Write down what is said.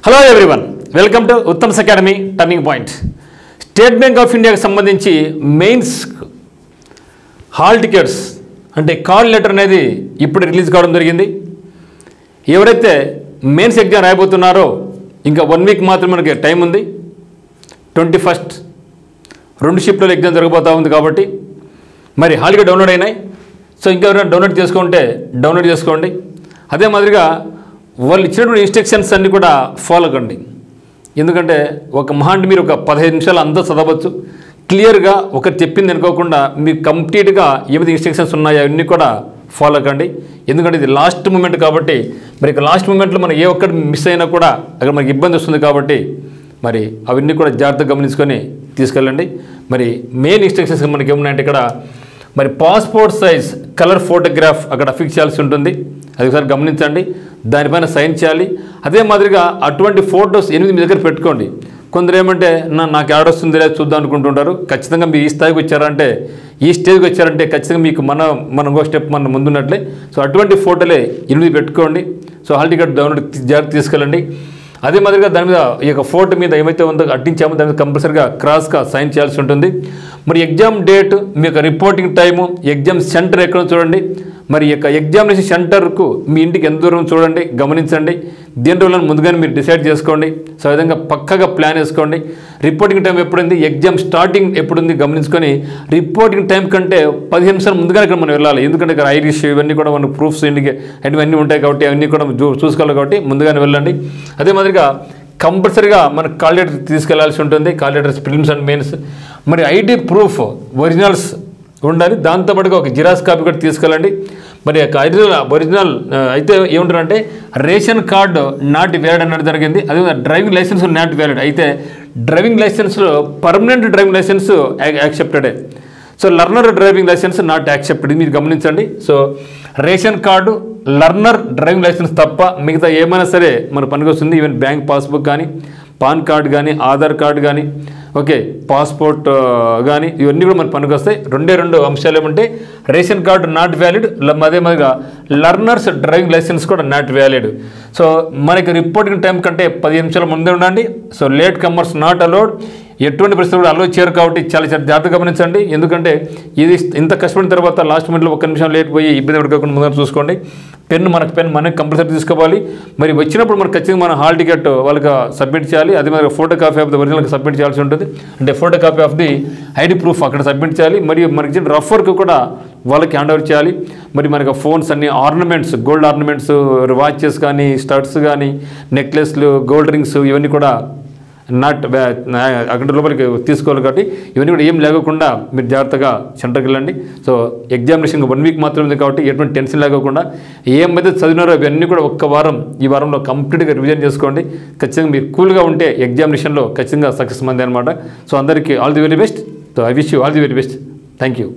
Hello everyone, welcome to Uttam's academy turning point. State bank of ఇండియాకి సంబంధించి mains hall tickets అంటే call letter అనేది ఇప్పుడు రిలీజ్ కావడం జరిగింది. ఎవరైతే మెయిన్స్ ఎగ్జామ్ రాయబోతున్నారో ఇంకా 1 వీక్ మాత్రమే మనకి టైం ఉంది. 21st 2 షిఫ్ట్లో ఎగ్జామ్ జరగబోతూ ఉంది కాబట్టి మరి హాల్ టికెట్ డౌన్లోడ్ అయినాయి. సో ఇంకా ఎవరైనా డౌన్లోడ్ చేసుకుంటే డౌన్లోడ్ చేసుకోండి. అదే మాదిరిగా వాళ్ళు ఇచ్చినటువంటి ఇన్స్ట్రక్షన్స్ అన్నీ కూడా ఫాలో కండి. ఎందుకంటే ఒక మహాంటి మీరు ఒక 15 నిమిషాలు అంతా చదవచ్చు. క్లియర్గా ఒకటి చెప్పింది అనుకోకుండా మీరు కంప్లీట్గా ఏమైతే ఇన్స్ట్రక్షన్స్ ఉన్నాయో అవన్నీ కూడా ఫాలో కండి. ఎందుకంటే ఇది లాస్ట్ మూమెంట్ కాబట్టి మరి ఇక లాస్ట్ మూమెంట్లో మనం ఏ ఒక్కటి మిస్ అయినా కూడా అక్కడ మనకి ఇబ్బంది వస్తుంది కాబట్టి మరి అవన్నీ కూడా జాగ్రత్తగా గమనించుకొని తీసుకెళ్ళండి. మరి మెయిన్ ఇన్స్ట్రక్షన్స్ మనకి ఏమున్నాయంటే ఇక్కడ మరి పాస్పోర్ట్ సైజ్ కలర్ ఫోటోగ్రాఫ్ అక్కడ ఫిక్స్ చేయాల్సి ఉంటుంది. అది ఒకసారి గమనించండి. దానిపైన సైన్ చేయాలి. అదే మాదిరిగా అటువంటి ఫొటోస్ 8 మీ దగ్గర పెట్టుకోండి. కొందరు ఏమంటే నాకు యాడ్ వస్తుంది లేదా చూద్దాం అనుకుంటుంటారు. ఖచ్చితంగా మీరు ఈ స్థాయికి వచ్చారంటే ఈ స్టేజ్కి వచ్చారంటే ఖచ్చితంగా మీకు మన ఇంకో స్టెప్ మన ముందున్నట్లే. సో అటువంటి ఫోటోలే 8 పెట్టుకోండి. సో హాల్ టికెట్ డౌన్లోడ్ జాగ్రత్త తీసుకెళ్ళండి. అదే మాదిరిగా దాని మీద ఈ యొక్క ఫోటో మీద ఏమైతే ఉందో అట్టించామో దాని మీద కంపల్సరీగా క్రాస్గా సైన్ చేయాల్సి ఉంటుంది. మరి ఎగ్జామ్ డేట్, మీ యొక్క రిపోర్టింగ్ టైము, ఎగ్జామ్ సెంటర్ ఎక్కడో చూడండి. మరి యొక్క ఎగ్జామినేషన్ సెంటర్కు మీ ఇంటికి ఎంత దూరం చూడండి, గమనించండి. దేని రోజులను ముందుగానే మీరు డిసైడ్ చేసుకోండి. సో ఆ విధంగా పక్కగా ప్లాన్ వేసుకోండి. రిపోర్టింగ్ టైం ఎప్పుడుంది, ఎగ్జామ్ స్టార్టింగ్ ఎప్పుడుంది గమనించుకొని రిపోర్టింగ్ టైం కంటే 15 నిమిషాలు ముందుగానే ఇక్కడ మనం వెళ్ళాలి. ఎందుకంటే ఇక్కడ ఐరిష్ ఇవన్నీ కూడా మనకు ప్రూఫ్స్ ఇంటికి ఇవన్నీ ఉంటాయి కాబట్టి అవన్నీ కూడా చూసుకోవాలి కాబట్టి ముందుగానే వెళ్ళండి. అదే మాదిరిగా కంపల్సరీగా మనకు కాల్ లెటర్ తీసుకెళ్లాల్సి ఉంటుంది. Call letters prelims and mains. మరి ఐడి ప్రూఫ్ ఒరిజినల్స్ ఉండాలి. దాంతోపాటుగా ఒక జిరాక్స్ కాపీ కూడా తీసుకెళ్ళండి. మరి ఒరిజినల్ అయితే ఏముంటారంటే రేషన్ కార్డు నాట్ వ్యాలిడ్ అన్నది జరిగింది. అదే డ్రైవింగ్ లైసెన్స్ నాట్ వ్యాలిడ్. అయితే డ్రైవింగ్ లైసెన్స్లో పర్మనెంట్ డ్రైవింగ్ లైసెన్స్ యాక్సెప్టెడే. So learner driving licence not accepted, మీరు గమనించండి. So ration card, learner driving licence తప్ప మిగతా ఏమైనా సరే మన పనికి వస్తుంది. ఈవెన్ బ్యాంక్ పాస్బుక్ కానీ, పాన్ కార్డు కానీ, ఆధార్ కార్డు కానీ, ఓకే పాస్పోర్ట్ కానీ ఇవన్నీ కూడా మన పనికి వస్తాయి. 2 అంశాలు ఏమంటే రేషన్ కార్డు నాట్ వ్యాలిడ్, అదే మాదిరిగా లర్నర్స్ డ్రైవింగ్ లైసెన్స్ కూడా నాట్ వ్యాలిడ్. సో మనకి రిపోర్టింగ్ టైం కంటే 15 నిమిషాల ముందే ఉండండి. So late comers not allowed. ఎటువంటి పరిస్థితులు కూడా అలో చేయరు కాబట్టి చాలా జాగ్రత్తగా గమనించండి. ఎందుకంటే ఇది ఇంత కష్టపడిన తర్వాత లాస్ట్ మినిట్లో 1 నిమిషం లేట్ పోయి ఇబ్బంది పడుకోకుండా ముందర చూసుకోండి. పెన్ మనకి కంపల్సరీ తీసుకోవాలి. మరి వచ్చినప్పుడు మనకు ఖచ్చితంగా మన హాల్ టికెట్ వాళ్ళకి సబ్మిట్ చేయాలి. అదే మరి ఫోటో కాపీ ఆఫ్ ది ఒరిజినల్కి సబ్మిట్ చేయాల్సి ఉంటుంది. అంటే photocopy of the ID proof అక్కడ సబ్మిట్ చేయాలి. మరియు మనకి రఫ్ వర్క్ కూడా వాళ్ళకి హ్యాండ్ ఓవర్ చేయాలి. మరి మనకి ఫోన్స్ అన్ని ఆర్నమెంట్స్, గోల్డ్ ఆర్నమెంట్స్, వాచెస్ కానీ, స్టడ్స్ కానీ, నెక్లెస్లు, గోల్డ్ రింగ్స్ ఇవన్నీ కూడా నాట్ అక్కడ లోపలికి తీసుకోవాలి. కాబట్టి ఇవన్నీ కూడా ఏం లేకుండా మీరు జాగ్రత్తగా సెంటర్కి వెళ్ళండి. సో ఎగ్జామినేషన్ 1 వీక్ మాత్రమే ఉంది కాబట్టి ఎటువంటి టెన్షన్ లేకుండా ఏమైతే చదివినారో అవన్నీ కూడా ఈ వారంలో కంప్లీట్గా రివిజన్ చేసుకోండి. ఖచ్చితంగా మీరు కూల్గా ఉంటే ఎగ్జామినేషన్లో ఖచ్చితంగా సక్సెస్ మంది అనమాట. సో అందరికీ all the very best. So I wish you all the very best. Thank you.